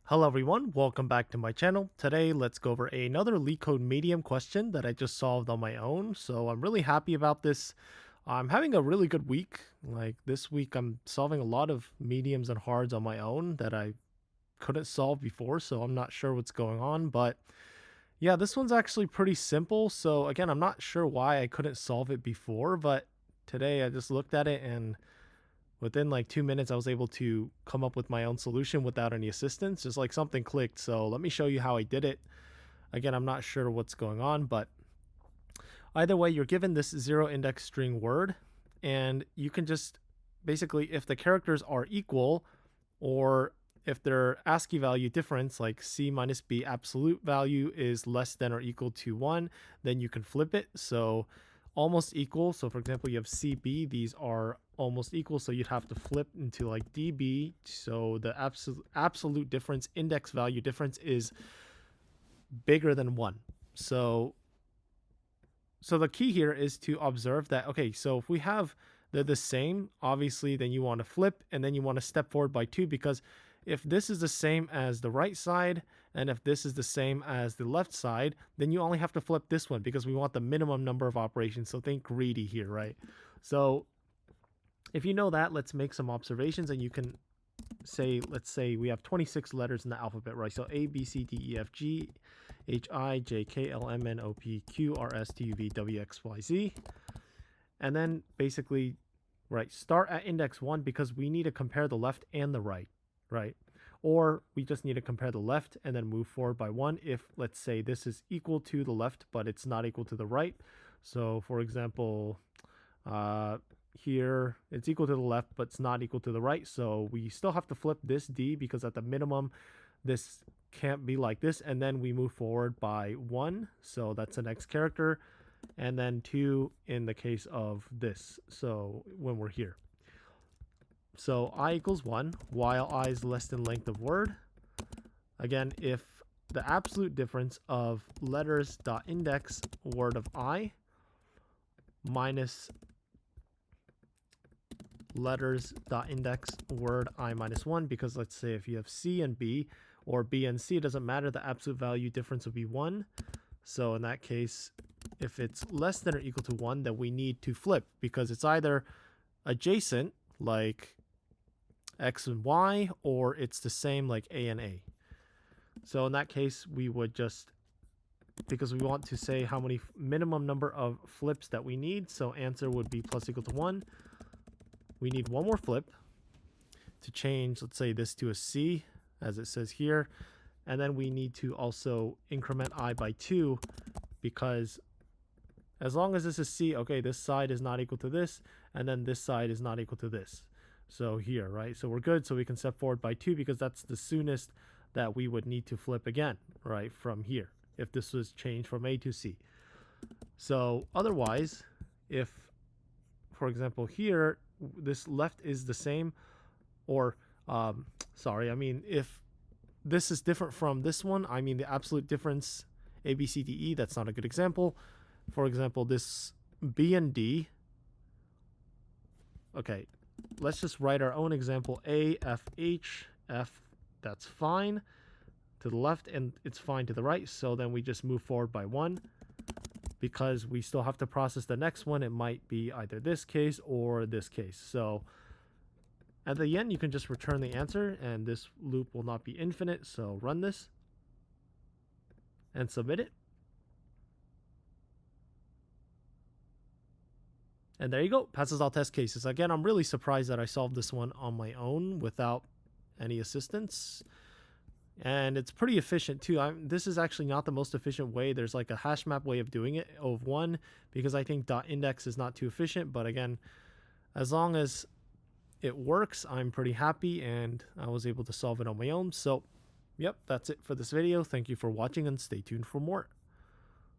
Hello everyone, welcome back to my channel. Today let's go over another Leetcode medium question that I just solved on my own. So I'm really happy about this. I'm having a really good week. Like this week I'm solving a lot of mediums and hards on my own that I couldn't solve before, so I'm not sure what's going on, but yeah, this one's actually pretty simple. So again, I'm not sure why I couldn't solve it before, but today I just looked at it and within like 2 minutes, I was able to come up with my own solution without any assistance. Just like something clicked. So let me show you how I did it. Again, I'm not sure what's going on, but either way, you're given this zero index string word, and you can just basically, if the characters are equal, or if their ASCII value difference, like C minus B absolute value is less than or equal to 1, then you can flip it. So almost equal. So for example, you have CB, these are almost equal. So you'd have to flip into like DB. So the absolute difference, index value difference is bigger than 1. So the key here is to observe that, okay, so if we have the same, obviously, then you want to flip and then you want to step forward by 2, because if this is the same as the right side and if this is the same as the left side, then you only have to flip this one because we want the minimum number of operations. So think greedy here, right? So if you know that, let's make some observations, and you can say, let's say we have 26 letters in the alphabet, right? So A, B, C, D, E, F, G, H, I, J, K, L, M, N, O, P, Q, R, S, T, U, V, W, X, Y, Z. And then basically, right, start at index 1 because we need to compare the left and the right, right? Or we just need to compare the left and then move forward by 1 if, let's say, this is equal to the left, but it's not equal to the right. So, for example, here it's equal to the left, but it's not equal to the right. So we still have to flip this D because at the minimum, this can't be like this. And then we move forward by 1. So that's the next character. And then 2 in the case of this. So when we're here. So I equals 1 while I is less than length of word. Again, if the absolute difference of letters dot index word of I minus letters dot index word I minus 1, because let's say if you have C and B or B and C, it doesn't matter, the absolute value difference would be 1. So in that case, if it's less than or equal to 1, then we need to flip because it's either adjacent like X and Y, or it's the same like A and A. So in that case, we would just, because we want to say how many minimum number of flips that we need, so answer would be plus equal to 1. We need one more flip to change, let's say, this to a C, as it says here. And then we need to also increment I by 2, because as long as this is C, okay, this side is not equal to this, and then this side is not equal to this. So here, right? So we're good. So we can step forward by 2 because that's the soonest that we would need to flip again, right, from here, if this was changed from A to C. So otherwise, if, for example, here, this left is the same, or, if this is different from this one, I mean the absolute difference, A, B, C, D, E, that's not a good example. For example, this B and D, okay, let's just write our own example. A, F, H, F, that's fine to the left, and it's fine to the right. So then we just move forward by 1 because we still have to process the next one. It might be either this case or this case. So at the end, you can just return the answer, and this loop will not be infinite. So run this and submit it. And there you go, passes all test cases. Again, I'm really surprised that I solved this one on my own without any assistance. And it's pretty efficient too. This is actually not the most efficient way. There's like a hash map way of doing it of 1, because I think dot index is not too efficient. But again, as long as it works, I'm pretty happy, and I was able to solve it on my own. So, yep, that's it for this video. Thank you for watching, and stay tuned for more.